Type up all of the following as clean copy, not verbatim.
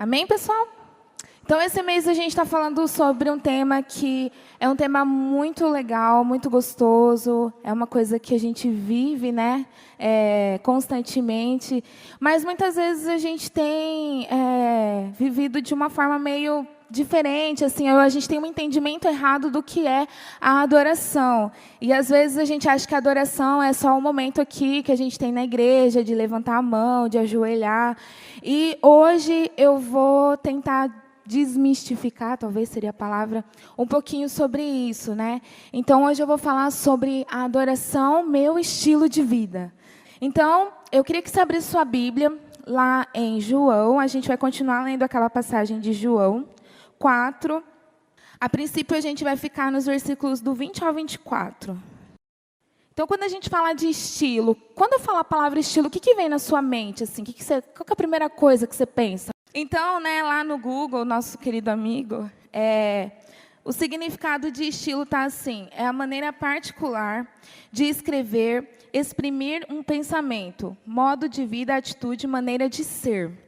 Amém, pessoal? Então, esse mês a gente está falando sobre um tema que é um tema muito legal, muito gostoso, é uma coisa que a gente vive, né, constantemente, mas muitas vezes a gente tem vivido de uma forma meio diferente, assim, a gente tem um entendimento errado do que é a adoração. E, às vezes, a gente acha que a adoração é só um momento aqui que a gente tem na igreja, de levantar a mão, de ajoelhar. E hoje eu vou tentar desmistificar, talvez seria a palavra, um pouquinho sobre isso, né? Então, hoje eu vou falar sobre a adoração, meu estilo de vida. Então, eu queria que você abrisse sua Bíblia lá em João. A gente vai continuar lendo aquela passagem de João 4. A princípio, a gente vai ficar nos versículos do 20 ao 24. Então, quando a gente fala de estilo, quando eu falo a palavra estilo, o que vem na sua mente? Assim? Qual que é a primeira coisa que você pensa? Então, né, lá no Google, nosso querido amigo, o significado de estilo está assim: é a maneira particular de escrever, exprimir um pensamento, modo de vida, atitude, maneira de ser.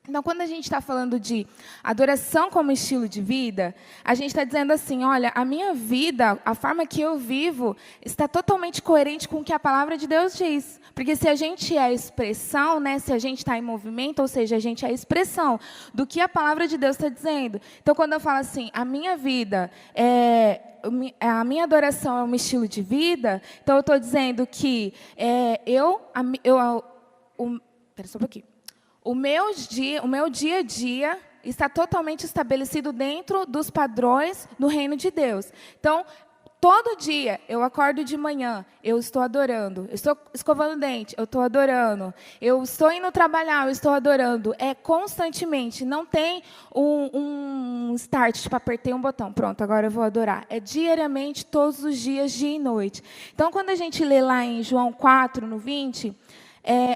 Então, quando a gente está falando de adoração como estilo de vida, a gente está dizendo assim, olha, a minha vida, a forma que eu vivo, está totalmente coerente com o que a palavra de Deus diz. Porque se a gente é a expressão, né, se a gente está em movimento, ou seja, a gente é a expressão do que a palavra de Deus está dizendo. Então, quando eu falo assim, a minha vida, a minha adoração é um estilo de vida, então eu estou dizendo que espera só um pouquinho. O meu dia a dia está totalmente estabelecido dentro dos padrões do reino de Deus. Então, todo dia, eu acordo de manhã, eu estou adorando. Eu estou escovando o dente, eu estou adorando. Eu estou indo trabalhar, eu estou adorando. É constantemente, não tem um start, tipo, apertei um botão, pronto, agora eu vou adorar. É diariamente, todos os dias, dia e noite. Então, quando a gente lê lá em João 4, no 20...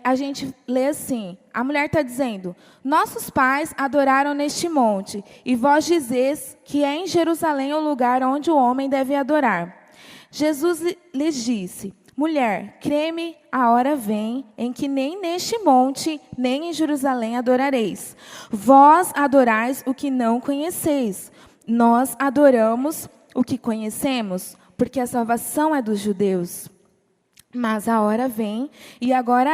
a gente lê assim, a mulher está dizendo, nossos pais adoraram neste monte, e vós dizeis que é em Jerusalém o lugar onde o homem deve adorar. Jesus lhes disse, mulher, crê-me, a hora vem em que nem neste monte, nem em Jerusalém adorareis. Vós adorais o que não conheceis, nós adoramos o que conhecemos, porque a salvação é dos judeus. Mas a hora vem, e agora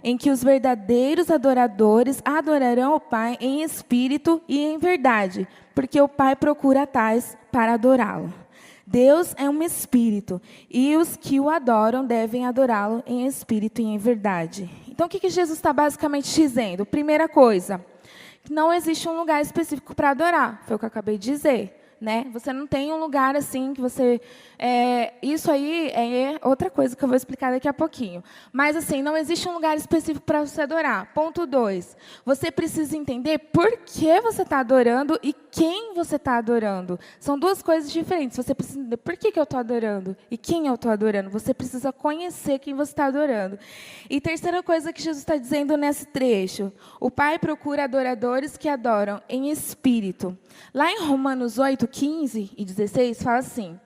em que os verdadeiros adoradores adorarão o Pai em espírito e em verdade, porque o Pai procura tais para adorá-lo. Deus é um espírito, e os que o adoram devem adorá-lo em espírito e em verdade. Então, o que Jesus está basicamente dizendo? Primeira coisa, não existe um lugar específico para adorar, foi o que eu acabei de dizer. Né? Você não tem um lugar assim que você... isso aí é outra coisa que eu vou explicar daqui a pouquinho. Mas, assim, não existe um lugar específico para você adorar. Ponto 2. Você precisa entender por que você está adorando e quem você está adorando. São duas coisas diferentes. Você precisa entender por que eu estou adorando e quem eu estou adorando. Você precisa conhecer quem você está adorando. E terceira coisa que Jesus está dizendo nesse trecho. O Pai procura adoradores que adoram em espírito. Lá em Romanos 8, 15 e 16, fala assim,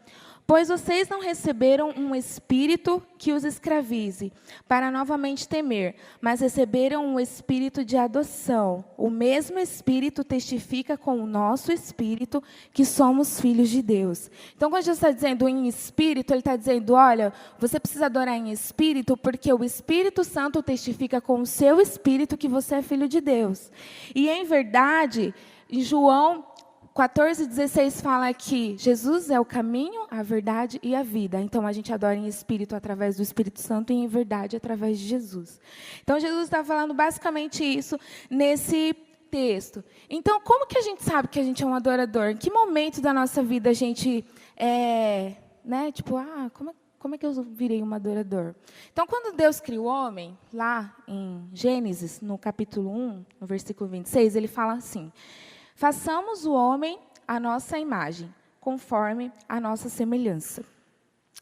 pois vocês não receberam um espírito que os escravize, para novamente temer, mas receberam um espírito de adoção. O mesmo espírito testifica com o nosso espírito que somos filhos de Deus. Então, quando Jesus está dizendo em espírito, ele está dizendo, olha, você precisa adorar em espírito, porque o Espírito Santo testifica com o seu espírito que você é filho de Deus. E, em verdade, em João 14:16 fala que Jesus é o caminho, a verdade e a vida. Então, a gente adora em espírito através do Espírito Santo e em verdade através de Jesus. Então, Jesus está falando basicamente isso nesse texto. Então, como que a gente sabe que a gente é um adorador? Em que momento da nossa vida a gente como é que eu virei um adorador? Então, quando Deus criou o homem, lá em Gênesis, no capítulo 1, no versículo 26, ele fala assim, façamos o homem à nossa imagem, conforme a nossa semelhança.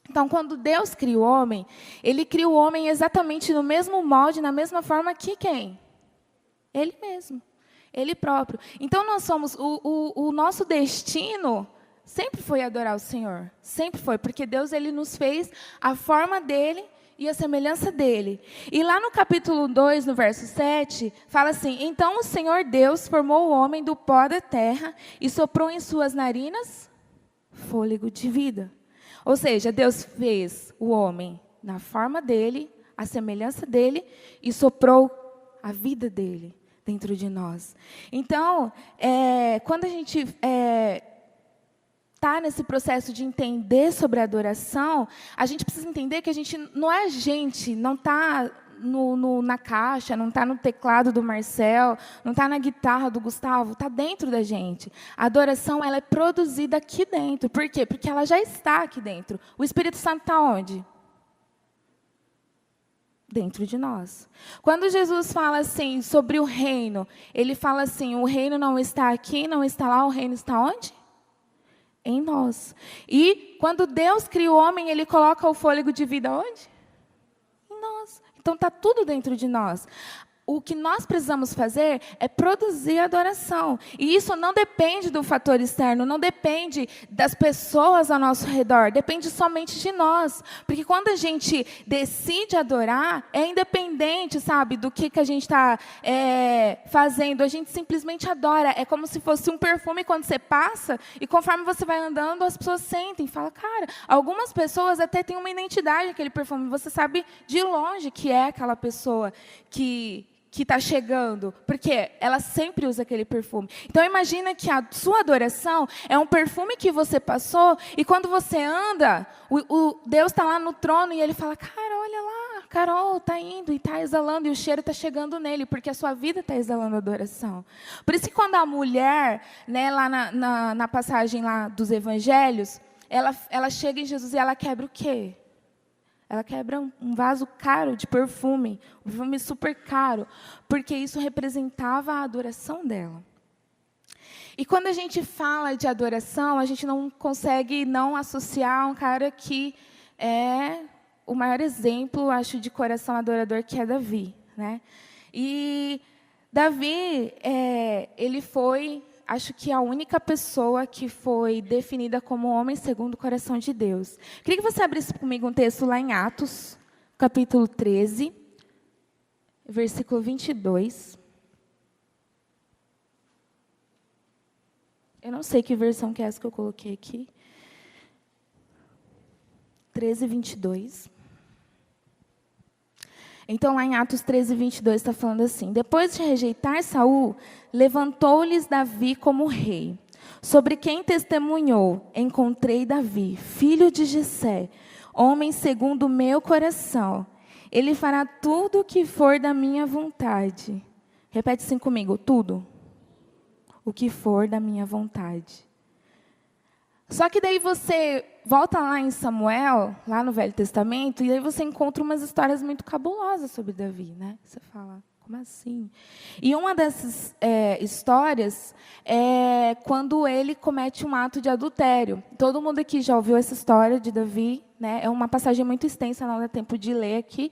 Então, quando Deus cria o homem, ele cria o homem exatamente no mesmo molde, na mesma forma que quem? Ele mesmo, ele próprio. Então, nós somos, o nosso destino sempre foi adorar o Senhor, sempre foi, porque Deus ele nos fez a forma dele e a semelhança dele. E lá no capítulo 2, no verso 7, fala assim: então o Senhor Deus formou o homem do pó da terra e soprou em suas narinas fôlego de vida. Ou seja, Deus fez o homem na forma dele, a semelhança dele, e soprou a vida dele dentro de nós. Então, quando a gente está nesse processo de entender sobre a adoração, a gente precisa entender que a gente não é gente, não está na caixa, não está no teclado do Marcel, não está na guitarra do Gustavo, está dentro da gente. A adoração, ela é produzida aqui dentro. Por quê? Porque ela já está aqui dentro. O Espírito Santo está onde? Dentro de nós. Quando Jesus fala assim sobre o reino, ele fala assim: o reino não está aqui, não está lá, o reino está onde? Em nós. E quando Deus cria o homem, ele coloca o fôlego de vida onde? Em nós. Então está tudo dentro de nós. O que nós precisamos fazer é produzir adoração. E isso não depende do fator externo, não depende das pessoas ao nosso redor, depende somente de nós. Porque quando a gente decide adorar, é independente, sabe, do que a gente está fazendo. A gente simplesmente adora. É como se fosse um perfume quando você passa, e conforme você vai andando, as pessoas sentem, falam, cara, algumas pessoas até têm uma identidade aquele perfume. Você sabe de longe que é aquela pessoa que está chegando, porque ela sempre usa aquele perfume. Então, imagina que a sua adoração é um perfume que você passou, e quando você anda, o Deus está lá no trono, e ele fala, cara, olha lá, Carol está indo e está exalando, e o cheiro está chegando nele, porque a sua vida está exalando adoração. Por isso que quando a mulher, né, lá na passagem lá dos evangelhos, ela chega em Jesus e ela quebra o quê? Ela quebra um vaso caro de perfume, um perfume super caro, porque isso representava a adoração dela. E quando a gente fala de adoração, a gente não consegue não associar um cara que é o maior exemplo, acho, de coração adorador, que é Davi, né? E Davi, ele foi, acho que a única pessoa que foi definida como homem segundo o coração de Deus. Queria que você abrisse comigo um texto lá em Atos, capítulo 13, versículo 22. Eu não sei que versão que é essa que eu coloquei aqui. 13, 22. Então, lá em Atos 13, 22, está falando assim: depois de rejeitar Saul, levantou-lhes Davi como rei, sobre quem testemunhou: encontrei Davi, filho de Jessé, homem segundo o meu coração. Ele fará tudo o que for da minha vontade. Repete assim comigo: tudo o que for da minha vontade. Só que daí você volta lá em Samuel, lá no Velho Testamento, e aí você encontra umas histórias muito cabulosas sobre Davi, né? Você fala, como assim? E uma dessas histórias é quando ele comete um ato de adultério. Todo mundo aqui já ouviu essa história de Davi, né? É uma passagem muito extensa, não dá tempo de ler aqui.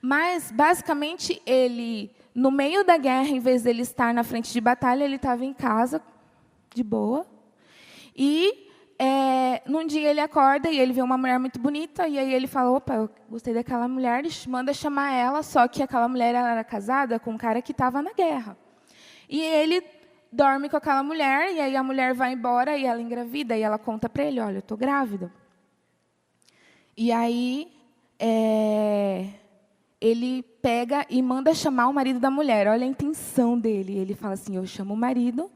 Mas, basicamente, ele, no meio da guerra, em vez dele estar na frente de batalha, ele estava em casa, de boa, e num dia ele acorda e ele vê uma mulher muito bonita, e aí ele fala, opa, eu gostei daquela mulher, ele manda chamar ela, só que aquela mulher ela era casada com um cara que estava na guerra. E ele dorme com aquela mulher, e aí a mulher vai embora, e ela engravida, e ela conta para ele, olha, eu estou grávida. E aí ele pega e manda chamar o marido da mulher, olha a intenção dele. Ele fala assim, eu chamo o marido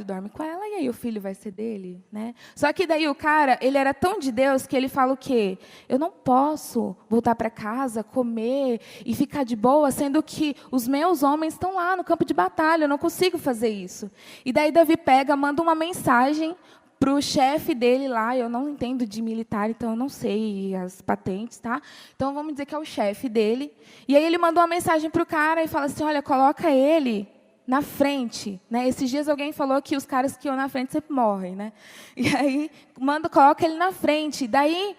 dorme com ela, e aí o filho vai ser dele, né? Só que daí o cara, ele era tão de Deus que ele fala o quê? Eu não posso voltar para casa, comer e ficar de boa, sendo que os meus homens estão lá no campo de batalha, eu não consigo fazer isso. E daí Davi pega, manda uma mensagem para o chefe dele lá, eu não entendo de militar, então eu não sei as patentes, tá? Então vamos dizer que é o chefe dele. E aí ele mandou uma mensagem para o cara e fala assim, olha, coloca ele na frente, né? Esses dias alguém falou que os caras que iam na frente sempre morrem, né? E aí coloca ele na frente. Daí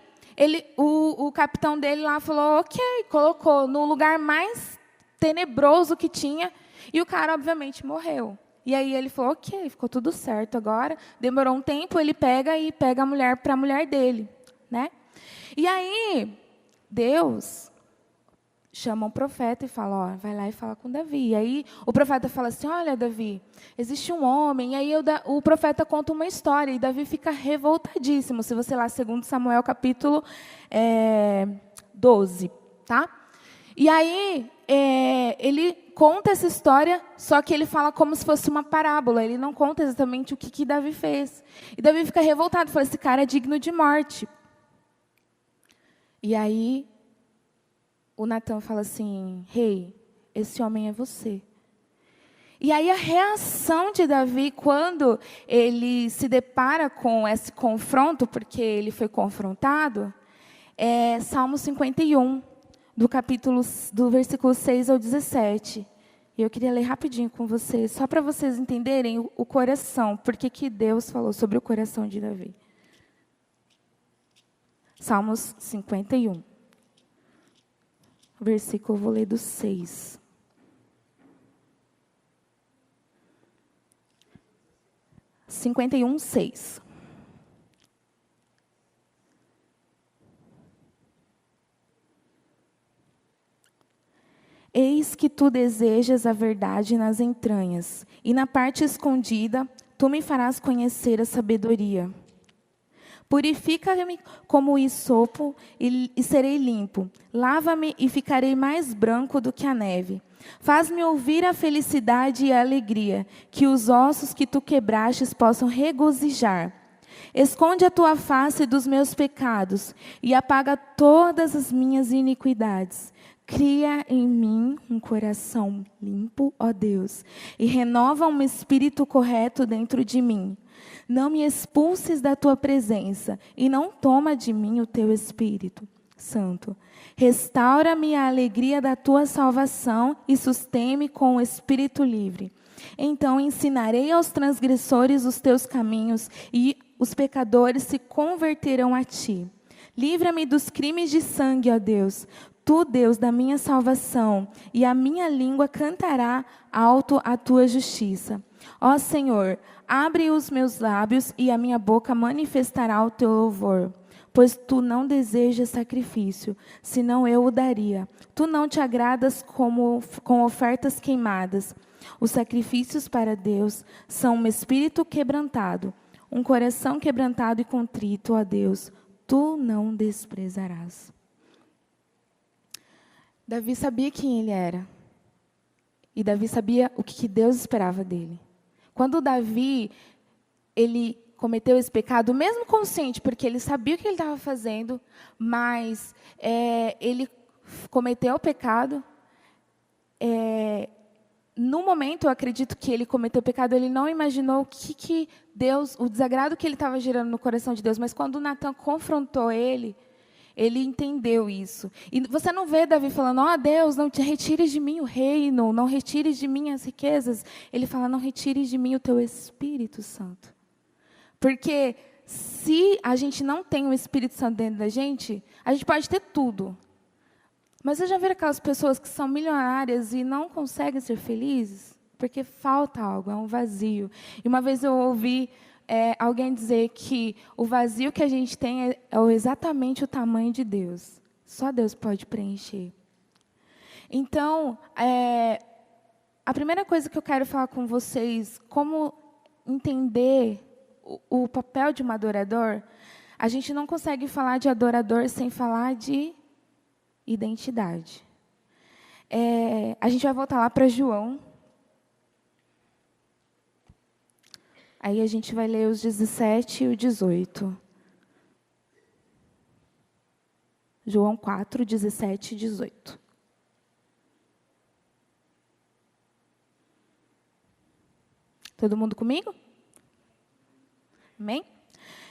o capitão dele lá falou, ok, colocou no lugar mais tenebroso que tinha, e o cara obviamente morreu. E aí ele falou, ok, ficou tudo certo agora. Demorou um tempo, ele pega a mulher para a mulher dele, né? E aí Deus chama um profeta e fala, vai lá e fala com Davi. E aí o profeta fala assim, olha, Davi, existe um homem. E aí o profeta conta uma história, e Davi fica revoltadíssimo. Se você lá, 2 Samuel, capítulo 12, tá? E aí ele conta essa história, só que ele fala como se fosse uma parábola. Ele não conta exatamente o que Davi fez. E Davi fica revoltado, fala, esse cara é digno de morte. E aí o Natan fala assim, rei, esse homem é você. E aí a reação de Davi, quando ele se depara com esse confronto, porque ele foi confrontado, é Salmo 51, do versículo 6 ao 17. E eu queria ler rapidinho com vocês, só para vocês entenderem o coração, porque que Deus falou sobre o coração de Davi. Salmos 51. Versículo, vou ler do 6. Cinquenta e um, 6. Eis que tu desejas a verdade nas entranhas, e na parte escondida tu me farás conhecer a sabedoria. Purifica-me como o hisopo e serei limpo. Lava-me e ficarei mais branco do que a neve. Faz-me ouvir a felicidade e a alegria, que os ossos que tu quebrastes possam regozijar. Esconde a tua face dos meus pecados e apaga todas as minhas iniquidades. Cria em mim um coração limpo, ó Deus, e renova um espírito correto dentro de mim. Não me expulses da tua presença e não toma de mim o teu Espírito Santo. Restaura-me a alegria da tua salvação e sustém-me com o espírito livre. Então ensinarei aos transgressores os teus caminhos e os pecadores se converterão a ti. Livra-me dos crimes de sangue, ó Deus. Tu, Deus da minha salvação, e a minha língua cantará alto a tua justiça. Ó Senhor, abre os meus lábios e a minha boca manifestará o teu louvor. Pois tu não desejas sacrifício, senão eu o daria. Tu não te agradas com ofertas queimadas. Os sacrifícios para Deus são um espírito quebrantado, um coração quebrantado e contrito, ó Deus, tu não desprezarás. Davi sabia quem ele era. E Davi sabia o que Deus esperava dele. Quando Davi, ele cometeu esse pecado, mesmo consciente, porque ele sabia o que ele estava fazendo, mas ele cometeu o pecado. No momento, eu acredito que ele cometeu o pecado, ele não imaginou o que Deus, o desagrado que ele estava gerando no coração de Deus, mas quando Natan confrontou ele entendeu isso. E você não vê Davi falando, ó Deus, não te retires de mim o reino, não retires de mim as riquezas. Ele fala, não retires de mim o teu Espírito Santo. Porque se a gente não tem o Espírito Santo dentro da gente, a gente pode ter tudo. Mas você já viu aquelas pessoas que são milionárias e não conseguem ser felizes? Porque falta algo, é um vazio. E uma vez eu ouvi alguém dizer que o vazio que a gente tem é exatamente o tamanho de Deus. Só Deus pode preencher. Então, a primeira coisa que eu quero falar com vocês, como entender o papel de um adorador, a gente não consegue falar de adorador sem falar de identidade. A gente vai voltar lá para João. Aí a gente vai ler os 17 e o 18. João 4, 17 e 18. Todo mundo comigo? Amém?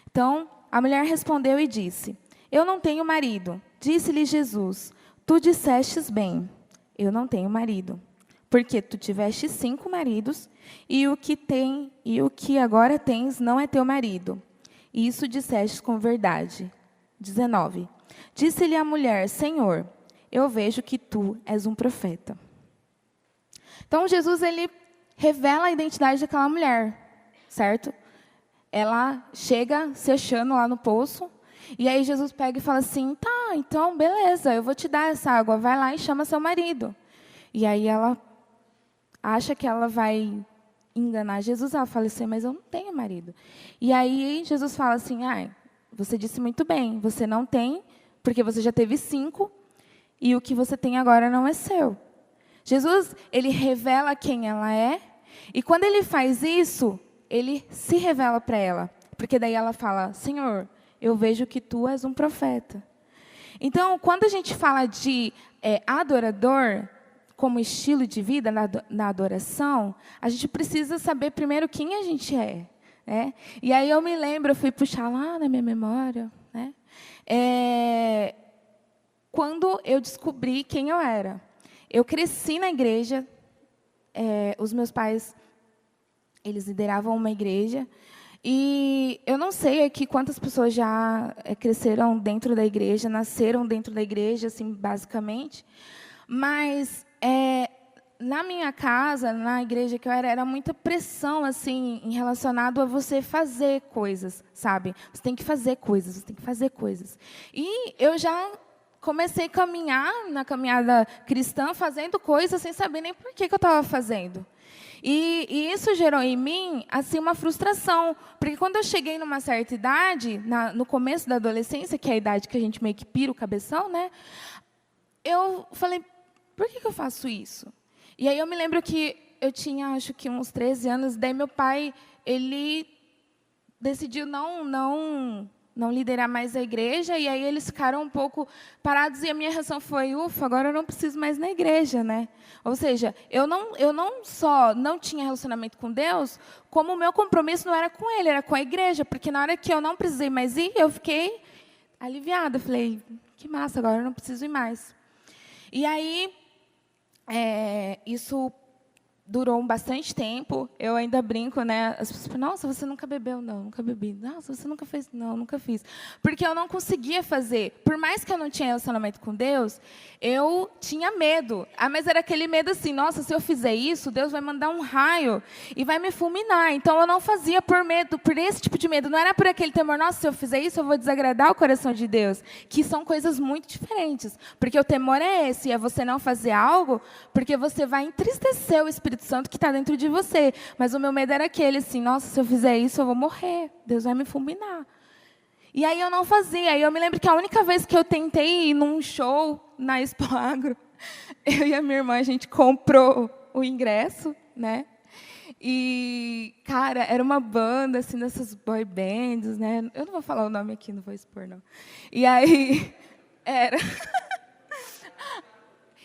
Então, a mulher respondeu e disse, eu não tenho marido. Disse-lhe Jesus, tu dissestes bem, eu não tenho marido. Porque tu tiveste 5 maridos, e o que agora tens não é teu marido. Isso disseste com verdade. 19. Disse-lhe a mulher, Senhor, eu vejo que tu és um profeta. Então, Jesus, ele revela a identidade daquela mulher, certo? Ela chega se achando lá no poço, E aí Jesus pega e fala assim, tá, então beleza, eu vou te dar essa água, vai lá e chama seu marido. E aí ela acha que ela vai enganar Jesus, ela fala assim, mas eu não tenho marido. E aí Jesus fala assim, você disse muito bem, você não tem, porque você já teve 5, e o que você tem agora não é seu. Jesus, ele revela quem ela é, e quando ele faz isso, ele se revela para ela. Porque daí ela fala, Senhor, eu vejo que tu és um profeta. Então, quando a gente fala de adorador, como estilo de vida na adoração, a gente precisa saber primeiro quem a gente é. Né? E aí eu me lembro, eu fui puxar lá na minha memória, né? Quando eu descobri quem eu era. Eu cresci na igreja, os meus pais, eles lideravam uma igreja, e eu não sei aqui quantas pessoas já cresceram dentro da igreja, nasceram dentro da igreja, assim, basicamente, mas na minha casa, na igreja que eu era muita pressão, assim, em relacionado a você fazer coisas, sabe? Você tem que fazer coisas, você tem que fazer coisas. E eu já comecei a caminhar na caminhada cristã, fazendo coisas sem saber nem por que eu estava fazendo. E isso gerou em mim assim, uma frustração, porque quando eu cheguei numa certa idade, no começo da adolescência, que é a idade que a gente meio que pira o cabeção, né? Eu falei, por que eu faço isso? E aí eu me lembro que eu tinha, acho que uns 13 anos, daí meu pai, ele decidiu não liderar mais a igreja, e aí eles ficaram um pouco parados, e a minha reação foi, ufa, agora eu não preciso mais na igreja, né? Ou seja, eu não só não tinha relacionamento com Deus, como o meu compromisso não era com Ele, era com a igreja, porque na hora que eu não precisei mais ir, eu fiquei aliviada, falei, que massa, agora eu não preciso ir mais. E aí, isso durou bastante tempo, eu ainda brinco, né? As pessoas falam, nossa, você nunca bebeu? Não, nunca bebi. Nossa, você nunca fez? Não, nunca fiz. Porque eu não conseguia fazer. Por mais que eu não tinha relacionamento com Deus, eu tinha medo. Mas era aquele medo assim, nossa, se eu fizer isso, Deus vai mandar um raio e vai me fulminar. Então, eu não fazia por medo, por esse tipo de medo. Não era por aquele temor, nossa, se eu fizer isso, eu vou desagradar o coração de Deus. Que são coisas muito diferentes. Porque o temor é esse, é você não fazer algo, porque você vai entristecer o Espírito Santo que está dentro de você. Mas o meu medo era aquele, assim, nossa, se eu fizer isso, eu vou morrer. Deus vai me fulminar. E aí eu não fazia. Aí eu me lembro que a única vez que eu tentei ir num show na Expo Agro, eu e a minha irmã, a gente comprou o ingresso, né? E, cara, era uma banda, assim, dessas boy bands, né? Eu não vou falar o nome aqui, não vou expor, não. E aí, era...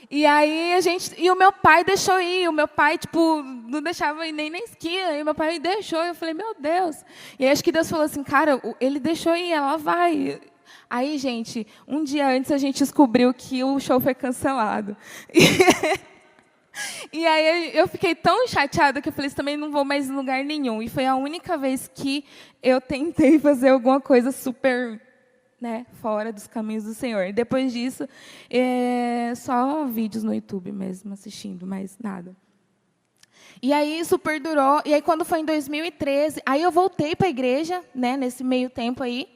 E aí e o meu pai deixou ir, o meu pai, tipo, não deixava ir nem na esquina, e o meu pai deixou, e eu falei, meu Deus. E aí acho que Deus falou assim, cara, ele deixou ir, ela vai. Aí, gente, um dia antes a gente descobriu que o show foi cancelado. E aí eu fiquei tão chateada que eu falei, também não vou mais em lugar nenhum. E foi a única vez que eu tentei fazer alguma coisa super... né, fora dos caminhos do Senhor. E depois disso, só vídeos no YouTube mesmo, assistindo, mais nada. E aí isso perdurou. E aí quando foi em 2013, aí eu voltei para a igreja, né, nesse meio tempo aí.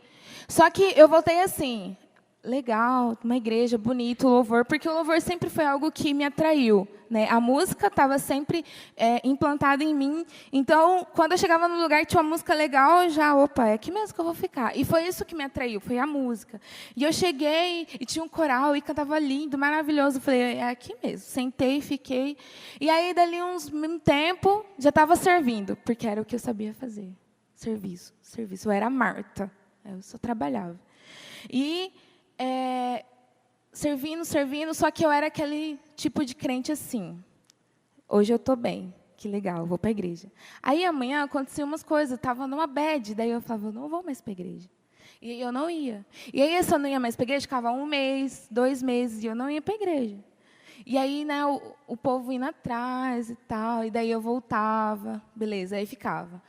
Só que eu voltei assim, legal, uma igreja, bonito, louvor, porque o louvor sempre foi algo que me atraiu, né? A música estava sempre implantada em mim. Então, quando eu chegava no lugar que tinha uma música legal, eu já, opa, é aqui mesmo que eu vou ficar. E foi isso que me atraiu, foi a música. E eu cheguei e tinha um coral e cantava lindo, maravilhoso. Eu falei, é aqui mesmo. Sentei, fiquei. E aí, dali um tempo, já estava servindo, porque era o que eu sabia fazer. Serviço. Eu era Marta, eu só trabalhava. E servindo, só que eu era aquele tipo de crente assim. Hoje eu estou bem, que legal, vou para a igreja. Aí amanhã aconteciam umas coisas, eu estava numa bad, daí eu falava, não vou mais para a igreja. E eu não ia. E aí, se eu não ia mais para a igreja, ficava 1 mês, 2 meses, e eu não ia para a igreja. E aí, né, o povo indo atrás e tal, e daí eu voltava, beleza, aí ficava.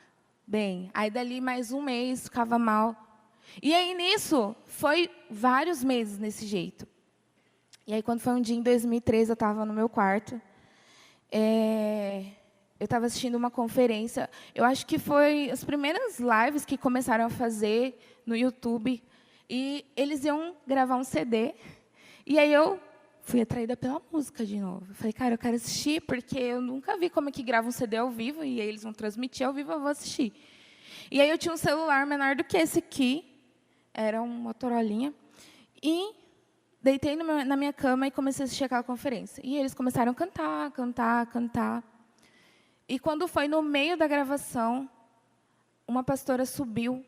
Bem, aí dali mais 1 mês, ficava mal. E aí, nisso, foi vários meses desse jeito. E aí, quando foi um dia em 2013, eu estava no meu quarto. Eu estava assistindo uma conferência. Eu acho que foi as primeiras lives que começaram a fazer no YouTube. E eles iam gravar um CD. E aí eu fui atraída pela música de novo. Eu falei, cara, eu quero assistir, porque eu nunca vi como é que grava um CD ao vivo, e aí eles vão transmitir ao vivo, eu vou assistir. E aí eu tinha um celular menor do que esse aqui, era um Motorolinha, e deitei na minha cama e comecei a assistir aquela conferência. E eles começaram a cantar, cantar, cantar. E quando foi no meio da gravação, uma pastora subiu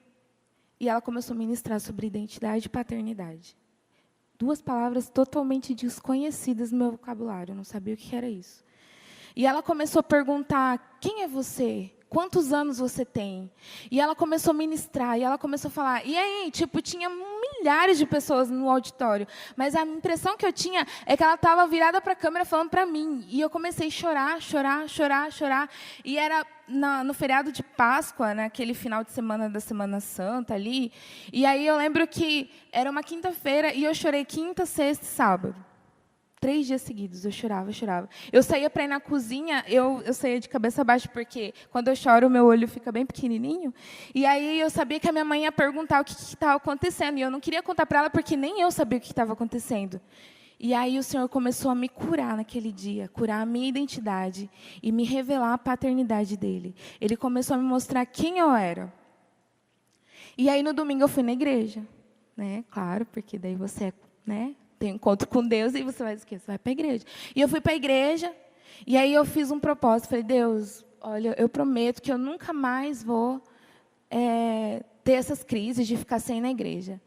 e ela começou a ministrar sobre identidade e paternidade. 2 palavras totalmente desconhecidas no meu vocabulário, eu não sabia o que era isso. E ela começou a perguntar, quem é você? Quantos anos você tem? E ela começou a ministrar, e ela começou a falar. E aí, tipo, tinha milhares de pessoas no auditório, mas a impressão que eu tinha é que ela estava virada para a câmera falando para mim. E eu comecei a chorar, chorar, chorar, chorar. E era no feriado de Páscoa, naquele final de semana da Semana Santa ali. E aí eu lembro que era uma quinta-feira, e eu chorei quinta, sexta e sábado. 3 dias seguidos, eu chorava, chorava. Eu saía para ir na cozinha, eu saía de cabeça baixa, porque quando eu choro, o meu olho fica bem pequenininho. E aí eu sabia que a minha mãe ia perguntar o que estava acontecendo. E eu não queria contar para ela, porque nem eu sabia o que estava acontecendo. E aí o Senhor começou a me curar naquele dia, curar a minha identidade e me revelar a paternidade dele. Ele começou a me mostrar quem eu era. E aí no domingo eu fui na igreja, né? Claro, porque daí você, né, tem um encontro com Deus e você vai dizer, você vai para a igreja. E eu fui para a igreja, e aí eu fiz um propósito. Falei, Deus, olha, eu prometo que eu nunca mais vou ter essas crises de ficar sem ir na igreja.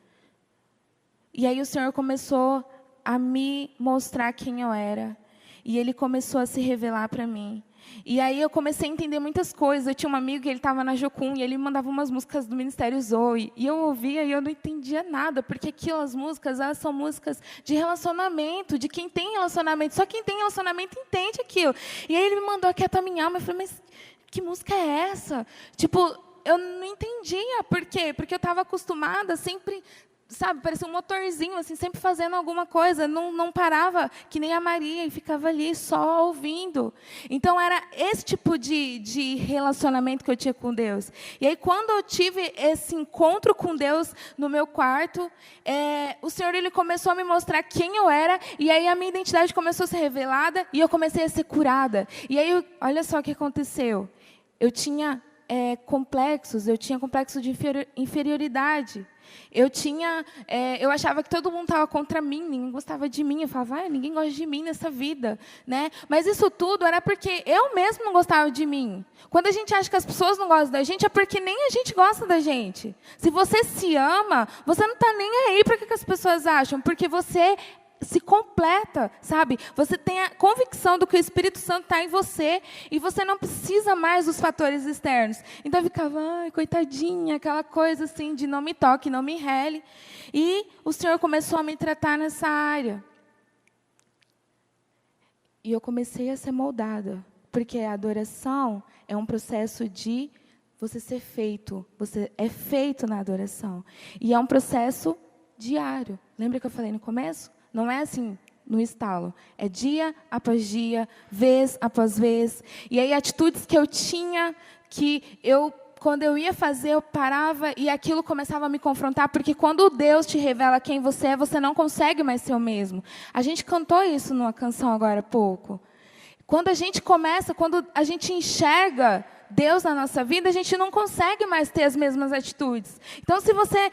E aí o Senhor começou a me mostrar quem eu era. E Ele começou a se revelar para mim. E aí eu comecei a entender muitas coisas. Eu tinha um amigo que ele estava na Jocum e ele me mandava umas músicas do Ministério Zoe. E eu ouvia e eu não entendia nada, porque aquelas músicas, elas são músicas de relacionamento, de quem tem relacionamento. Só quem tem relacionamento entende aquilo. E aí ele me mandou Aquieta Minha Alma. Eu falei, mas que música é essa? Tipo, eu não entendia. Por quê? Porque eu estava acostumada sempre... Sabe, parecia um motorzinho, assim, sempre fazendo alguma coisa, não parava, que nem a Maria, e ficava ali só ouvindo. Então, era esse tipo de relacionamento que eu tinha com Deus. E aí, quando eu tive esse encontro com Deus no meu quarto, o Senhor ele começou a me mostrar quem eu era, e aí a minha identidade começou a ser revelada, e eu comecei a ser curada. E aí, olha só o que aconteceu. Eu tinha complexos, eu tinha complexo de inferioridade. Eu achava que todo mundo estava contra mim, ninguém gostava de mim. Eu falava, ninguém gosta de mim nessa vida, né? Mas isso tudo era porque eu mesmo não gostava de mim. Quando a gente acha que as pessoas não gostam da gente, é porque nem a gente gosta da gente. Se você se ama, você não está nem aí para o que as pessoas acham, porque você se completa, sabe? Você tem a convicção do que o Espírito Santo está em você e você não precisa mais dos fatores externos. Então, eu ficava, coitadinha, aquela coisa assim de não me toque, não me rele. E o Senhor começou a me tratar nessa área. E eu comecei a ser moldada, porque a adoração é um processo de você ser feito. Você é feito na adoração. E é um processo diário. Lembra que eu falei no começo? Não é assim, no estalo. É dia após dia, vez após vez. E aí, atitudes que eu tinha, que quando eu ia fazer, eu parava e aquilo começava a me confrontar, porque quando Deus te revela quem você é, você não consegue mais ser o mesmo. A gente cantou isso numa canção agora há pouco. Quando a gente enxerga Deus na nossa vida, a gente não consegue mais ter as mesmas atitudes. Então, se você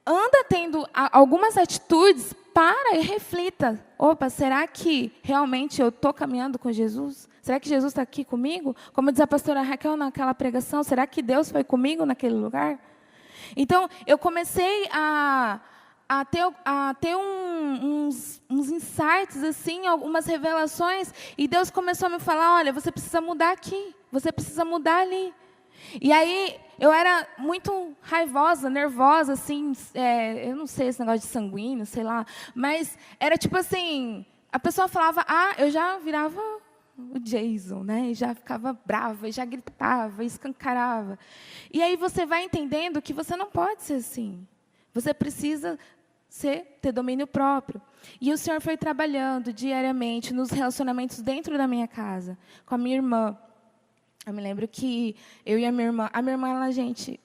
anda tendo algumas atitudes, para e reflita. Opa, será que realmente eu estou caminhando com Jesus? Será que Jesus está aqui comigo? Como diz a pastora Raquel naquela pregação, será que Deus foi comigo naquele lugar? Então, eu comecei a ter uns insights, assim, algumas revelações, e Deus começou a me falar, olha, você precisa mudar aqui, você precisa mudar ali. E aí, eu era muito raivosa, nervosa, assim, eu não sei esse negócio de sanguíneo, sei lá, mas era tipo assim, a pessoa falava, eu já virava o Jason, né? E já ficava brava, e já gritava, e escancarava. E aí você vai entendendo que você não pode ser assim. Você precisa ter domínio próprio. E o Senhor foi trabalhando diariamente nos relacionamentos dentro da minha casa, com a minha irmã. Eu me lembro que eu e a minha irmã, ela, gente,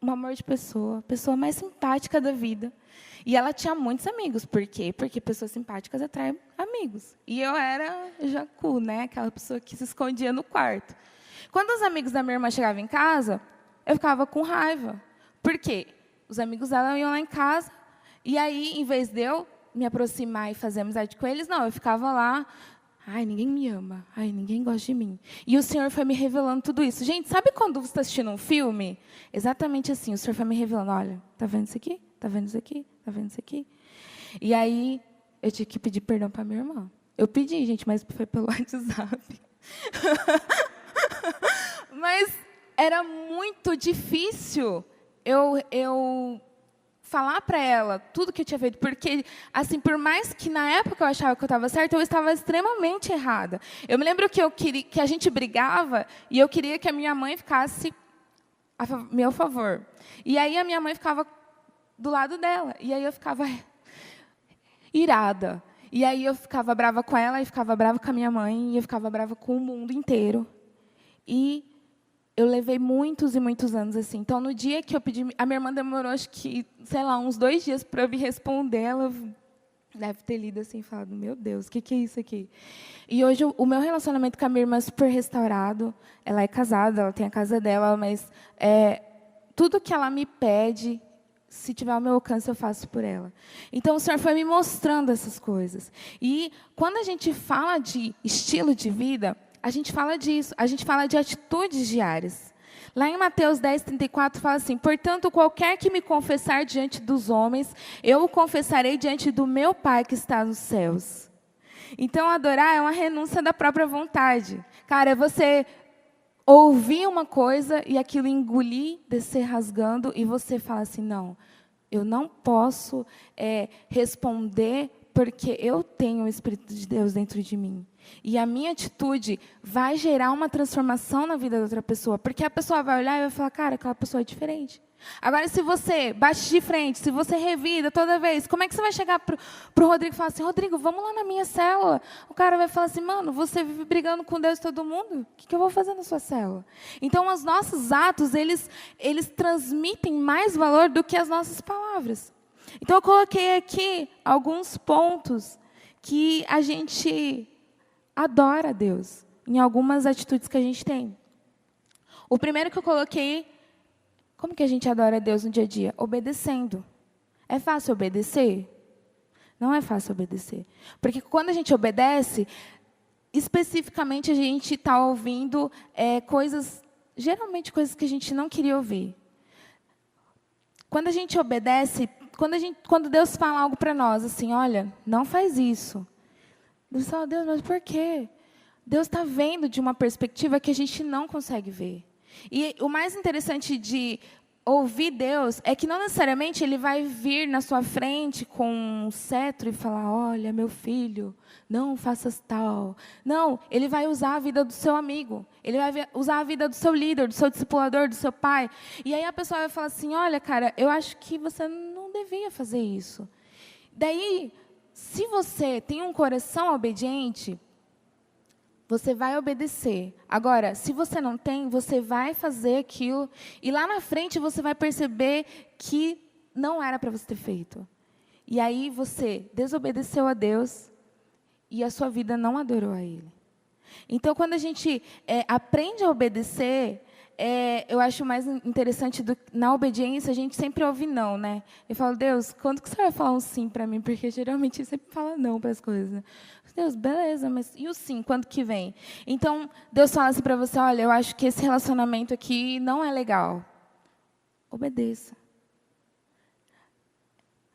um amor de pessoa, a pessoa mais simpática da vida. E ela tinha muitos amigos. Por quê? Porque pessoas simpáticas atraem amigos. E eu era jacu, né? Aquela pessoa que se escondia no quarto. Quando os amigos da minha irmã chegavam em casa, eu ficava com raiva. Por quê? Os amigos dela iam lá em casa, e aí, em vez de eu me aproximar e fazer amizade com eles, não, eu ficava lá, ai, ninguém me ama, ai, ninguém gosta de mim. E o Senhor foi me revelando tudo isso. Gente, sabe quando você está assistindo um filme? Exatamente assim, o Senhor foi me revelando, olha, tá vendo isso aqui? Tá vendo isso aqui? Tá vendo isso aqui? E aí, eu tinha que pedir perdão para minha irmã. Eu pedi, gente, mas foi pelo WhatsApp. Mas era muito difícil eu falar para ela tudo que eu tinha feito, porque, assim, por mais que na época eu achava que eu estava certa, eu estava extremamente errada. Eu me lembro que a gente brigava e eu queria que a minha mãe ficasse a meu favor. E aí a minha mãe ficava do lado dela, e aí eu ficava irada. E aí eu ficava brava com ela, e ficava brava com a minha mãe, e eu ficava brava com o mundo inteiro. E eu levei muitos e muitos anos assim. Então, no dia que eu pedi, a minha irmã demorou, acho que, sei lá, uns 2 dias para eu me responder. Ela deve ter lido assim e falado, meu Deus, o que é isso aqui? E hoje o meu relacionamento com a minha irmã é super restaurado. Ela é casada, ela tem a casa dela, mas tudo que ela me pede, se tiver ao meu alcance, eu faço por ela. Então, o Senhor foi me mostrando essas coisas. E quando a gente fala de estilo de vida, a gente fala disso, a gente fala de atitudes diárias. Lá em Mateus 10:34 fala assim, portanto, qualquer que me confessar diante dos homens, eu o confessarei diante do meu Pai que está nos céus. Então, adorar é uma renúncia da própria vontade. Cara, é você ouvir uma coisa e aquilo engolir, descer rasgando, e você fala assim, não, eu não posso responder porque eu tenho o Espírito de Deus dentro de mim. E a minha atitude vai gerar uma transformação na vida da outra pessoa. Porque a pessoa vai olhar e vai falar, cara, aquela pessoa é diferente. Agora, se você bate de frente, se você revida toda vez, como é que você vai chegar para o Rodrigo e falar assim, Rodrigo, vamos lá na minha célula? O cara vai falar assim, mano, você vive brigando com Deus e todo mundo? O que eu vou fazer na sua célula? Então, os nossos atos, eles transmitem mais valor do que as nossas palavras. Então, eu coloquei aqui alguns pontos que a gente adora a Deus, em algumas atitudes que a gente tem. O primeiro que eu coloquei, como que a gente adora a Deus no dia a dia? Obedecendo. É fácil obedecer? Não é fácil obedecer. Porque quando a gente obedece, especificamente a gente está ouvindo coisas, geralmente coisas que a gente não queria ouvir. Quando a gente obedece, quando Deus fala algo para nós, assim, olha, não faz isso. Deus fala, Deus, mas por quê? Deus está vendo de uma perspectiva que a gente não consegue ver. E o mais interessante de ouvir Deus é que não necessariamente Ele vai vir na sua frente com um cetro e falar, olha, meu filho, não faças tal. Não, Ele vai usar a vida do seu amigo. Ele vai usar a vida do seu líder, do seu discipulador, do seu pai. E aí a pessoa vai falar assim, olha, cara, eu acho que você não devia fazer isso. Daí, se você tem um coração obediente, você vai obedecer. Agora, se você não tem, você vai fazer aquilo, e lá na frente você vai perceber que não era para você ter feito. E aí você desobedeceu a Deus, e a sua vida não adorou a Ele. Então, quando a gente aprende a obedecer, eu acho mais interessante, na obediência, a gente sempre ouve não, né? Eu falo, Deus, quando que você vai falar um sim para mim? Porque, geralmente, ele sempre fala não para as coisas, né? Deus, beleza, mas e o sim, quando que vem? Então, Deus fala assim para você, olha, eu acho que esse relacionamento aqui não é legal. Obedeça.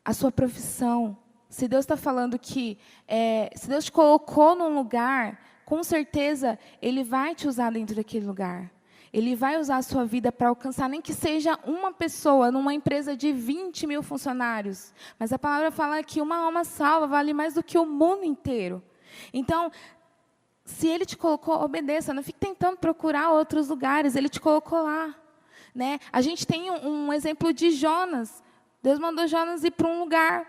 A sua profissão. Se Deus está falando que, se Deus te colocou num lugar, com certeza, Ele vai te usar dentro daquele lugar. Ele vai usar a sua vida para alcançar, nem que seja uma pessoa, numa empresa de 20 mil funcionários. Mas a palavra fala que uma alma salva vale mais do que o mundo inteiro. Então, se Ele te colocou, obedeça. Não fique tentando procurar outros lugares. Ele te colocou lá. Né? A gente tem um exemplo de Jonas. Deus mandou Jonas ir para um lugar.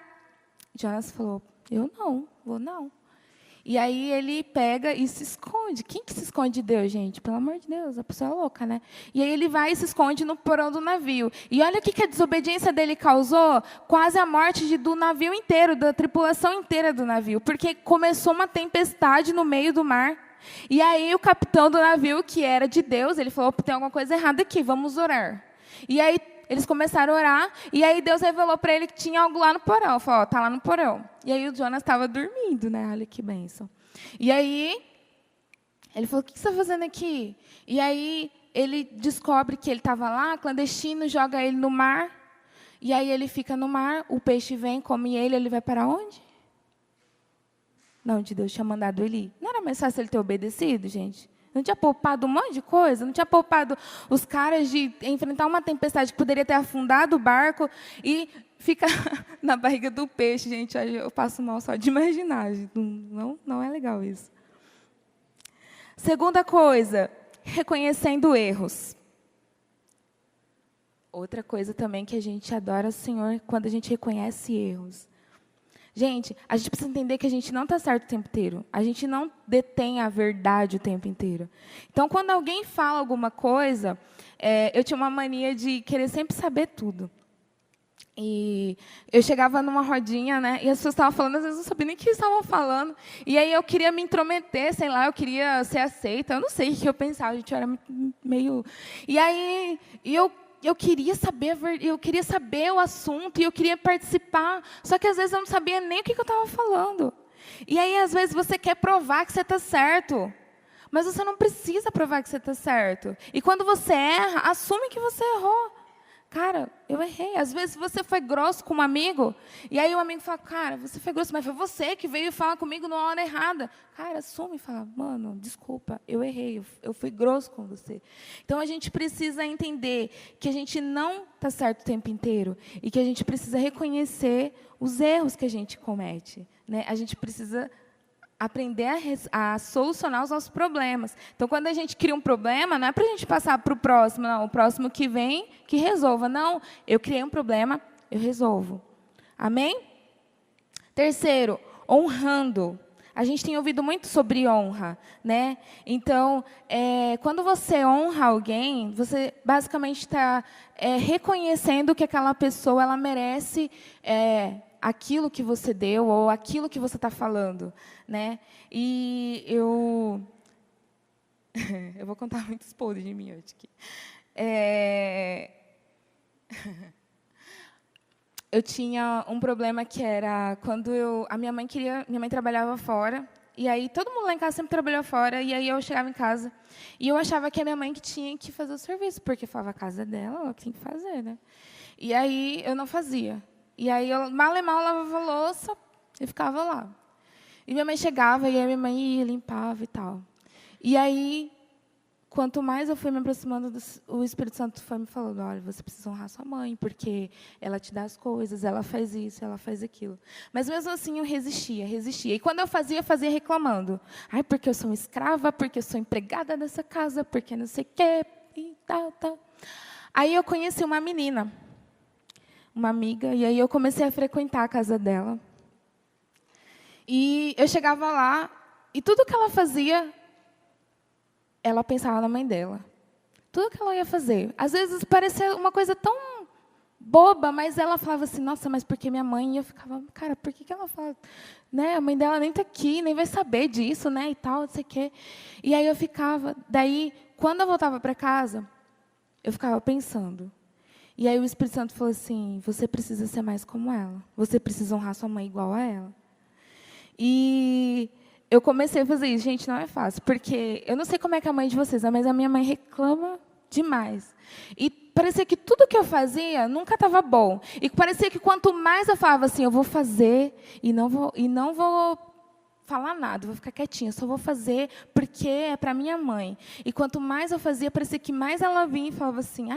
Jonas falou, eu não, vou não. E aí ele pega e se esconde. Quem que se esconde de Deus, gente? Pelo amor de Deus, a pessoa é louca, né? E aí ele vai e se esconde no porão do navio. E olha o que a desobediência dele causou. Quase a morte do navio inteiro, da tripulação inteira do navio. Porque começou uma tempestade no meio do mar. E aí o capitão do navio, que era de Deus, ele falou, tem alguma coisa errada aqui, vamos orar. E aí eles começaram a orar, e aí Deus revelou para ele que tinha algo lá no porão. Falou, está lá no porão. E aí o Jonas estava dormindo, né? Olha que bênção. E aí ele falou, o que você está fazendo aqui? E aí ele descobre que ele estava lá, clandestino, joga ele no mar. E aí ele fica no mar, o peixe vem, come ele vai para onde? Não, onde Deus tinha mandado ele ir. Não era mais fácil ele ter obedecido, gente? Não tinha poupado um monte de coisa? Não tinha poupado os caras de enfrentar uma tempestade que poderia ter afundado o barco e ficar na barriga do peixe, gente? Eu passo mal só de imaginar. Não é legal isso. Segunda coisa, reconhecendo erros. Outra coisa também que a gente adora o Senhor quando a gente reconhece erros. Gente, a gente precisa entender que a gente não está certo o tempo inteiro. A gente não detém a verdade o tempo inteiro. Então, quando alguém fala alguma coisa, eu tinha uma mania de querer sempre saber tudo. E eu chegava numa rodinha, né, e as pessoas estavam falando, às vezes eu não sabia nem o que estavam falando. E aí eu queria me intrometer, sei lá, eu queria ser aceita. Eu não sei o que eu pensava, gente, eu era meio... E aí eu queria saber, eu queria saber o assunto e eu queria participar. Só que às vezes eu não sabia nem o que eu estava falando. E aí às vezes você quer provar que você está certo, mas você não precisa provar que você está certo. E quando você erra, assume que você errou. Cara, eu errei. Às vezes você foi grosso com um amigo, e aí o amigo fala, cara, você foi grosso, mas foi você que veio falar comigo na hora errada. Cara, assume e fala, mano, desculpa, eu errei, eu fui grosso com você. Então, a gente precisa entender que a gente não está certo o tempo inteiro, e que a gente precisa reconhecer os erros que a gente comete. Né? A gente precisa aprender a solucionar os nossos problemas. Então, quando a gente cria um problema, não é para a gente passar para o próximo, não. O próximo que vem, que resolva. Não, eu criei um problema, eu resolvo. Amém? Terceiro, honrando. A gente tem ouvido muito sobre honra, né? Então, quando você honra alguém, você basicamente está reconhecendo que aquela pessoa ela merece aquilo que você deu ou aquilo que você está falando, né? E eu vou contar muitos podres de mim hoje aqui. Eu tinha um problema que era quando minha mãe trabalhava fora, e aí todo mundo lá em casa sempre trabalhou fora, e aí eu chegava em casa e eu achava que a minha mãe que tinha que fazer o serviço, porque eu falava, a casa dela, ela tem que fazer, né? E aí eu não fazia. E aí eu mal e mal lavava a louça e ficava lá. E minha mãe chegava e aí minha mãe ia, limpava e tal. E aí, quanto mais eu fui me aproximando, o Espírito Santo foi me falando, olha, você precisa honrar sua mãe, porque ela te dá as coisas, ela faz isso, ela faz aquilo. Mas mesmo assim eu resistia. E quando eu fazia reclamando. Ai, porque eu sou uma escrava, porque eu sou empregada dessa casa, porque não sei o quê, e tal. Aí eu conheci uma menina, uma amiga, e aí eu comecei a frequentar a casa dela. E eu chegava lá, e tudo que ela fazia, ela pensava na mãe dela. Tudo que ela ia fazer. Às vezes parecia uma coisa tão boba, mas ela falava assim, nossa, mas porque minha mãe? E eu ficava, cara, por que ela fala? Né? A mãe dela nem está aqui, nem vai saber disso, né? E tal, não sei o quê. E aí eu ficava, daí, quando eu voltava para casa, eu ficava pensando. E aí o Espírito Santo falou assim, você precisa ser mais como ela. Você precisa honrar sua mãe igual a ela. E eu comecei a fazer isso. Gente, não é fácil, porque eu não sei como é que é a mãe de vocês, mas a minha mãe reclama demais. E parecia que tudo que eu fazia nunca estava bom. E parecia que quanto mais eu falava assim, eu vou fazer e não vou falar nada, vou ficar quietinha, só vou fazer porque é para minha mãe. E quanto mais eu fazia, parecia que mais ela vinha e falava assim,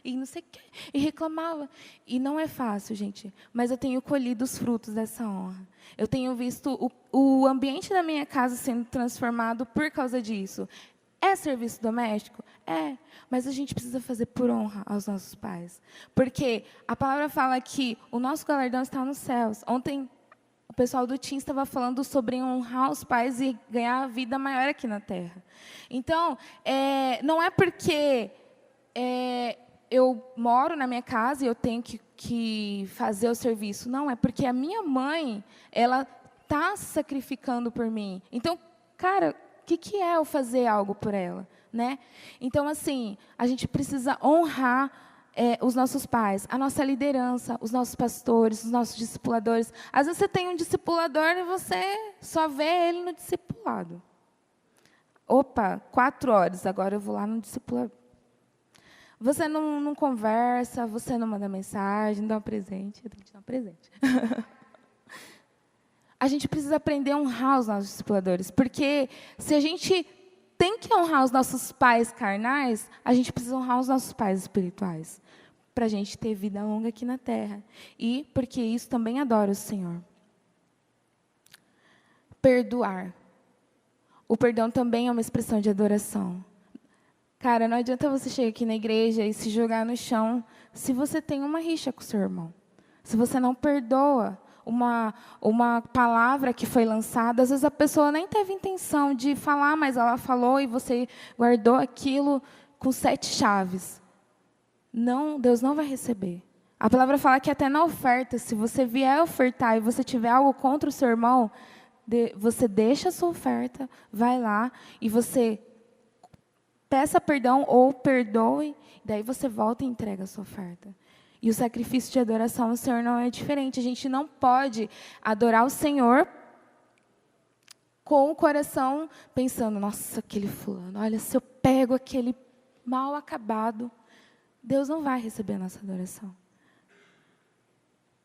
e não sei o quê, e reclamava. E não é fácil, gente, mas eu tenho colhido os frutos dessa honra. Eu tenho visto o ambiente da minha casa sendo transformado por causa disso. É serviço doméstico? É, mas a gente precisa fazer por honra aos nossos pais. Porque a palavra fala que o nosso galardão está nos céus. Ontem o pessoal do Tim estava falando sobre honrar os pais e ganhar a vida maior aqui na Terra. Então, não é porque eu moro na minha casa e eu tenho que fazer o serviço. Não, é porque a minha mãe, ela está se sacrificando por mim. Então, cara, o que é eu fazer algo por ela, né? Então, assim, a gente precisa honrar os nossos pais, a nossa liderança, os nossos pastores, os nossos discipuladores. Às vezes você tem um discipulador e você só vê ele no discipulado. Opa, 4 horas, agora eu vou lá no discipulador. Você não conversa, você não manda mensagem, não dá um presente. Eu tenho que te dar um presente. A gente precisa aprender a honrar os nossos discipuladores, porque se a gente tem que honrar os nossos pais carnais, a gente precisa honrar os nossos pais espirituais, para a gente ter vida longa aqui na terra. E porque isso também adora o Senhor. Perdoar. O perdão também é uma expressão de adoração. Cara, não adianta você chegar aqui na igreja e se jogar no chão se você tem uma rixa com o seu irmão. Se você não perdoa uma palavra que foi lançada, às vezes a pessoa nem teve intenção de falar, mas ela falou e você guardou aquilo com 7 chaves. Não, Deus não vai receber. A palavra fala que até na oferta, se você vier ofertar e você tiver algo contra o seu irmão, você deixa a sua oferta, vai lá e você peça perdão ou perdoe, daí você volta e entrega a sua oferta. E o sacrifício de adoração ao Senhor não é diferente. A gente não pode adorar o Senhor com o coração pensando, nossa, aquele fulano, olha, se eu pego aquele mal acabado, Deus não vai receber a nossa adoração.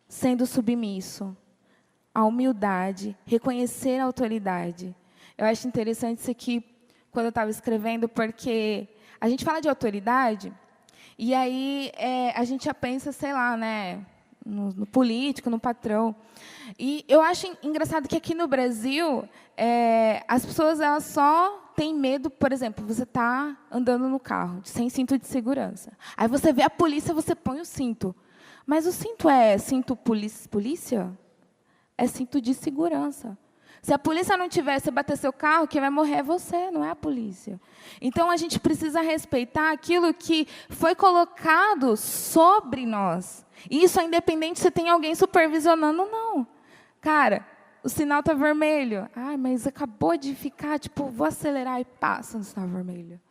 Sendo submisso à humildade, reconhecer a autoridade. Eu acho interessante isso aqui, quando eu estava escrevendo, porque a gente fala de autoridade, e aí a gente já pensa, sei lá, né, no político, no patrão. E eu acho engraçado que aqui no Brasil, as pessoas elas só têm medo, por exemplo, você está andando no carro, sem cinto de segurança. Aí você vê a polícia, você põe o cinto. Mas o cinto é cinto polícia? É cinto de segurança. Se a polícia não tiver, você bater seu carro, quem vai morrer é você, não é a polícia. Então, a gente precisa respeitar aquilo que foi colocado sobre nós. E isso é independente se tem alguém supervisionando ou não. Cara, o sinal está vermelho. Ah, mas acabou de ficar, vou acelerar e passa no sinal vermelho.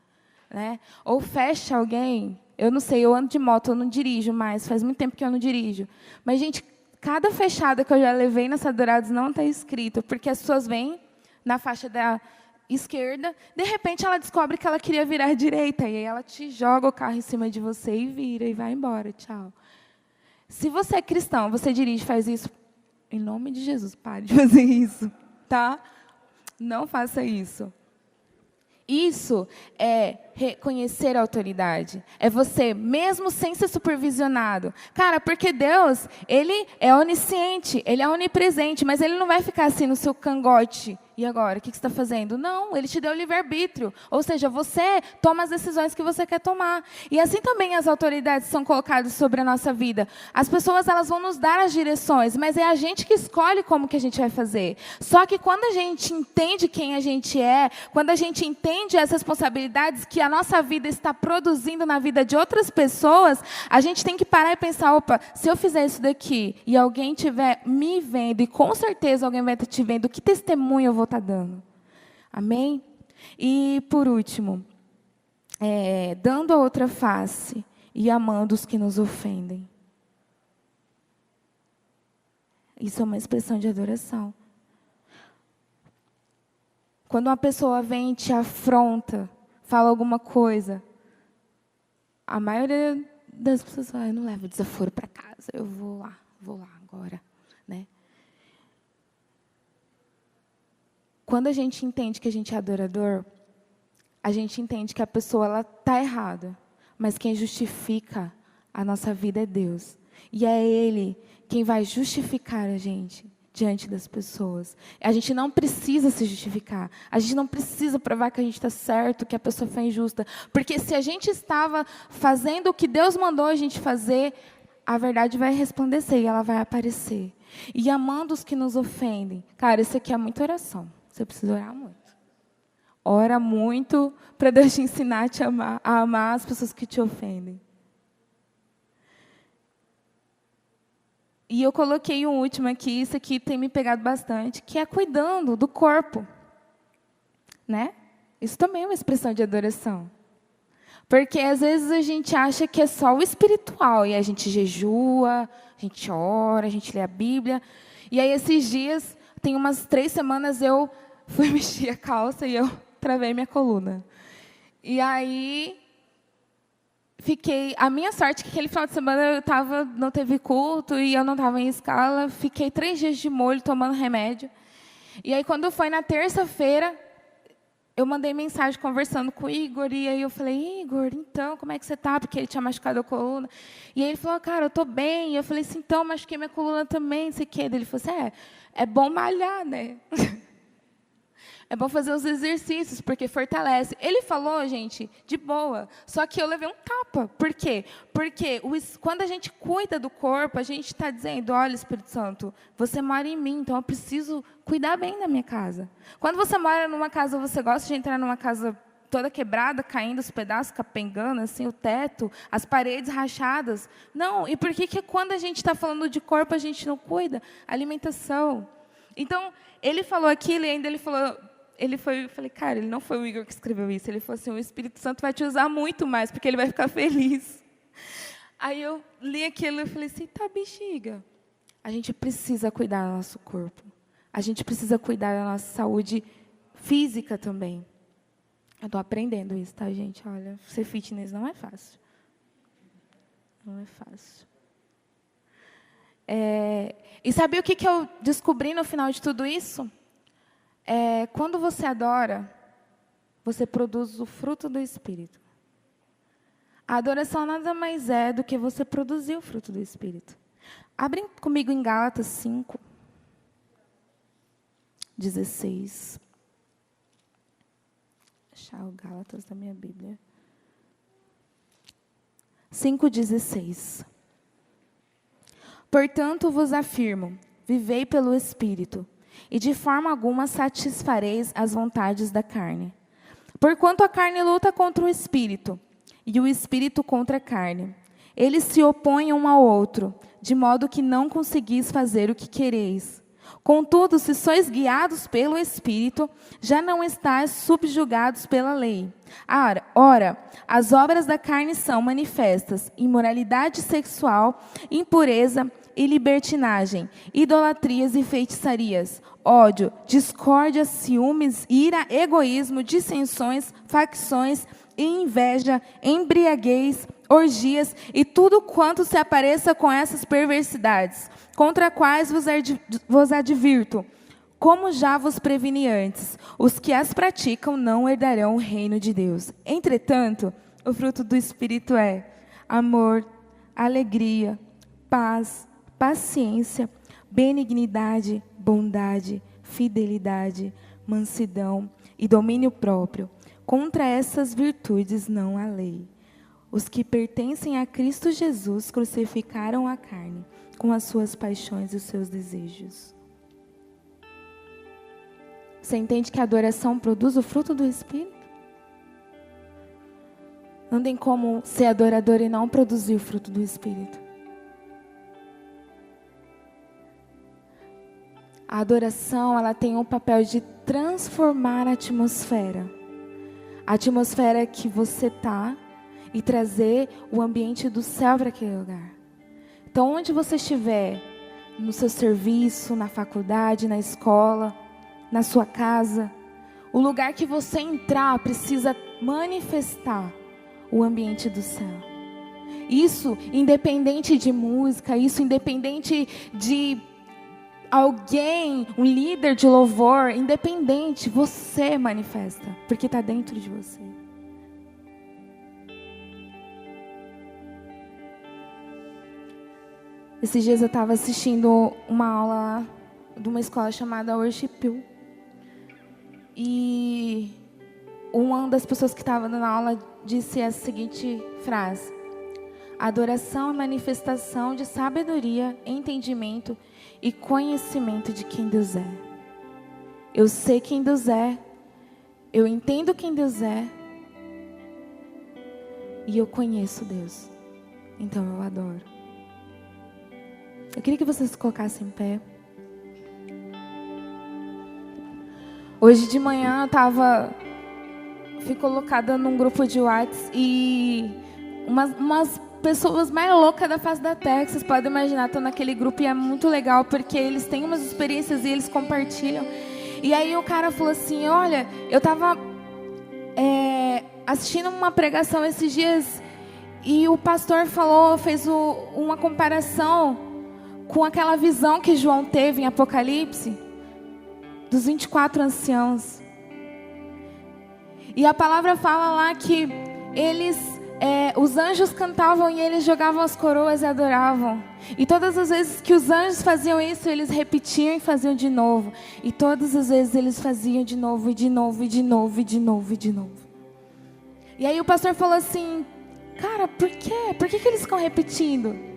Né? Ou fecha alguém. Eu não sei, eu ando de moto, eu não dirijo mais, faz muito tempo que eu não dirijo. Mas, gente, cada fechada que eu já levei nessa Dourados não está escrito, porque as pessoas vêm na faixa da esquerda, de repente ela descobre que ela queria virar à direita, e aí ela te joga o carro em cima de você e vira, e vai embora, tchau. Se você é cristão, você dirige, faz isso, em nome de Jesus, pare de fazer isso, tá? Não faça isso. Isso é reconhecer a autoridade. É você, mesmo sem ser supervisionado. Cara, porque Deus, Ele é onisciente, Ele é onipresente, mas Ele não vai ficar assim no seu cangote. E agora, o que você está fazendo? Não, Ele te deu livre-arbítrio. Ou seja, você toma as decisões que você quer tomar. E assim também as autoridades são colocadas sobre a nossa vida. As pessoas elas vão nos dar as direções, mas é a gente que escolhe como que a gente vai fazer. Só que quando a gente entende quem a gente é, quando a gente entende as responsabilidades que a nossa vida está produzindo na vida de outras pessoas, a gente tem que parar e pensar, opa, se eu fizer isso daqui e alguém estiver me vendo, e com certeza alguém vai estar te vendo, que testemunho eu vou estar dando? Amém? E, por último, dando a outra face e amando os que nos ofendem. Isso é uma expressão de adoração. Quando uma pessoa vem e te afronta, fala alguma coisa, a maioria das pessoas fala, eu não levo desaforo para casa, eu vou lá agora, né? Quando a gente entende que a gente é adorador, a gente entende que a pessoa está errada, mas quem justifica a nossa vida é Deus. E é Ele quem vai justificar a gente diante das pessoas. A gente não precisa se justificar. A gente não precisa provar que a gente está certo, que a pessoa foi injusta. Porque se a gente estava fazendo o que Deus mandou a gente fazer, a verdade vai resplandecer e ela vai aparecer. e amando os que nos ofendem. Cara, isso aqui é muita oração. Você precisa orar muito. Ora muito para Deus te ensinar a amar as pessoas que te ofendem. E eu coloquei um último aqui, isso aqui tem me pegado bastante, que é cuidando do corpo. Né? Isso também é uma expressão de adoração. Porque às vezes a gente acha que é só o espiritual, e a gente jejua, a gente ora, a gente lê a Bíblia. E aí esses dias, tem umas 3 semanas, eu fui mexer a calça e eu travei minha coluna. E aí, a minha sorte é que aquele final de semana não teve culto e eu não estava em escala, fiquei 3 dias de molho tomando remédio. E aí quando foi na terça-feira, eu mandei mensagem conversando com o Igor, e aí eu falei, Igor, então, como é que você está? Porque ele tinha machucado a coluna. E aí ele falou, cara, eu estou bem. E eu falei assim, então, machuquei minha coluna também, não sei o quê. Ele falou assim, é bom malhar, né? É bom fazer os exercícios, porque fortalece. Ele falou, gente, de boa, só que eu levei um tapa. Por quê? Porque quando a gente cuida do corpo, a gente está dizendo, olha, Espírito Santo, você mora em mim, então eu preciso cuidar bem da minha casa. Quando você mora numa casa, você gosta de entrar numa casa toda quebrada, caindo os pedaços, capengando, assim, o teto, as paredes rachadas? Não, e por que quando a gente está falando de corpo, a gente não cuida? Alimentação. Então, ele falou aquilo e ainda ele falou... eu falei, cara, ele não foi o Igor que escreveu isso. Ele falou assim, o Espírito Santo vai te usar muito mais, porque ele vai ficar feliz. Aí eu li aquilo e falei assim, tá, bexiga. A gente precisa cuidar do nosso corpo. A gente precisa cuidar da nossa saúde física também. Eu estou aprendendo isso, tá, gente? Olha, ser fitness não é fácil. Não é fácil. E sabia o que eu descobri no final de tudo isso? Quando você adora, você produz o fruto do Espírito. A adoração nada mais é do que você produzir o fruto do Espírito. Abrem comigo em Gálatas 5, 16. Vou achar o Gálatas da minha Bíblia. 5:16. Portanto, vos afirmo, vivei pelo Espírito, e de forma alguma satisfareis as vontades da carne. Porquanto a carne luta contra o Espírito, e o Espírito contra a carne. Eles se opõem um ao outro, de modo que não conseguis fazer o que quereis. Contudo, se sois guiados pelo Espírito, já não estáis subjugados pela lei. Ora, as obras da carne são manifestas: imoralidade sexual, impureza e libertinagem, idolatrias e feitiçarias, ódio, discórdia, ciúmes, ira, egoísmo, dissensões, facções e inveja, embriaguez, orgias e tudo quanto se apareça com essas perversidades, contra quais vos advirto, como já vos preveni antes, os que as praticam não herdarão o reino de Deus. Entretanto, o fruto do Espírito é amor, alegria, paz, paciência, benignidade, bondade, fidelidade, mansidão e domínio próprio. Contra essas virtudes não há lei. Os que pertencem a Cristo Jesus crucificaram a carne com as suas paixões e os seus desejos. Você entende que a adoração produz o fruto do Espírito? Não tem como ser adorador e não produzir o fruto do Espírito. A adoração, ela tem o papel de transformar a atmosfera que você está, e trazer o ambiente do céu para aquele lugar. Então, onde você estiver, no seu serviço, na faculdade, na escola, na sua casa, o lugar que você entrar precisa manifestar o ambiente do céu. Isso independente de música, isso independente de alguém, um líder de louvor, independente, você manifesta, porque está dentro de você. Esses dias eu estava assistindo uma aula de uma escola chamada Worship You. E uma das pessoas que estava dando aula disse a seguinte frase: a adoração é manifestação de sabedoria, entendimento e conhecimento de quem Deus é. Eu sei quem Deus é, eu entendo quem Deus é, e eu conheço Deus, então eu adoro. Eu queria que vocês se colocassem em pé. Hoje de manhã fui colocada num grupo de WhatsApp e umas pessoas mais loucas da face da terra, que vocês podem imaginar, estão naquele grupo, e é muito legal porque eles têm umas experiências e eles compartilham. E aí o cara falou assim, olha, eu estava assistindo uma pregação esses dias e o pastor fez uma comparação com aquela visão que João teve em Apocalipse, dos 24 anciãos. E a palavra fala lá que os anjos cantavam e eles jogavam as coroas e adoravam. E todas as vezes que os anjos faziam isso, eles repetiam e faziam de novo. E todas as vezes eles faziam de novo, e de novo, e de novo, e de novo, e de novo. E aí o pastor falou assim, cara, por quê? Por que eles ficam repetindo?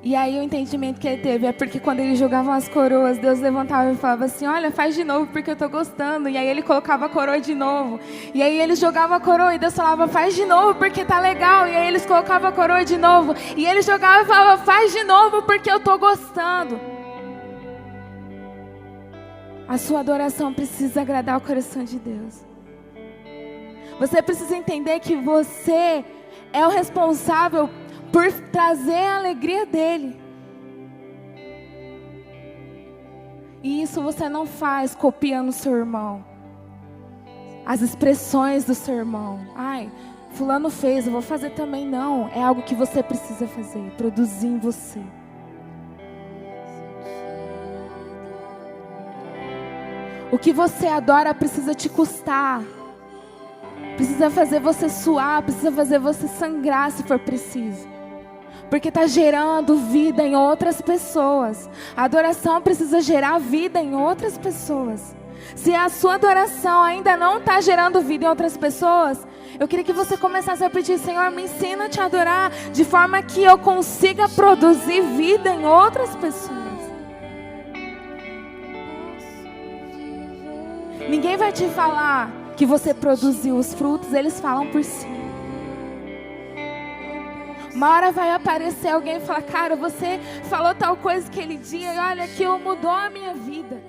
E aí o entendimento que ele teve é porque quando eles jogavam as coroas, Deus levantava e falava assim, olha, faz de novo porque eu estou gostando. E aí ele colocava a coroa de novo. E aí eles jogavam a coroa e Deus falava, faz de novo porque tá legal. E aí eles colocavam a coroa de novo. E eles jogavam e falavam, faz de novo porque eu estou gostando. A sua adoração precisa agradar o coração de Deus. Você precisa entender que você é o responsável por trazer a alegria dele. E isso você não faz copiando o seu irmão, as expressões do seu irmão. Ai, fulano fez, eu vou fazer também. Não, é algo que você precisa fazer, produzir em você. O que você adora precisa te custar, precisa fazer você suar, precisa fazer você sangrar se for preciso. Porque está gerando vida em outras pessoas. A adoração precisa gerar vida em outras pessoas. Se a sua adoração ainda não está gerando vida em outras pessoas, eu queria que você começasse a pedir, Senhor, me ensina a te adorar de forma que eu consiga produzir vida em outras pessoas. Ninguém vai te falar que você produziu os frutos, eles falam por si. Uma hora vai aparecer alguém e falar, cara, você falou tal coisa aquele dia e olha, aquilo mudou a minha vida.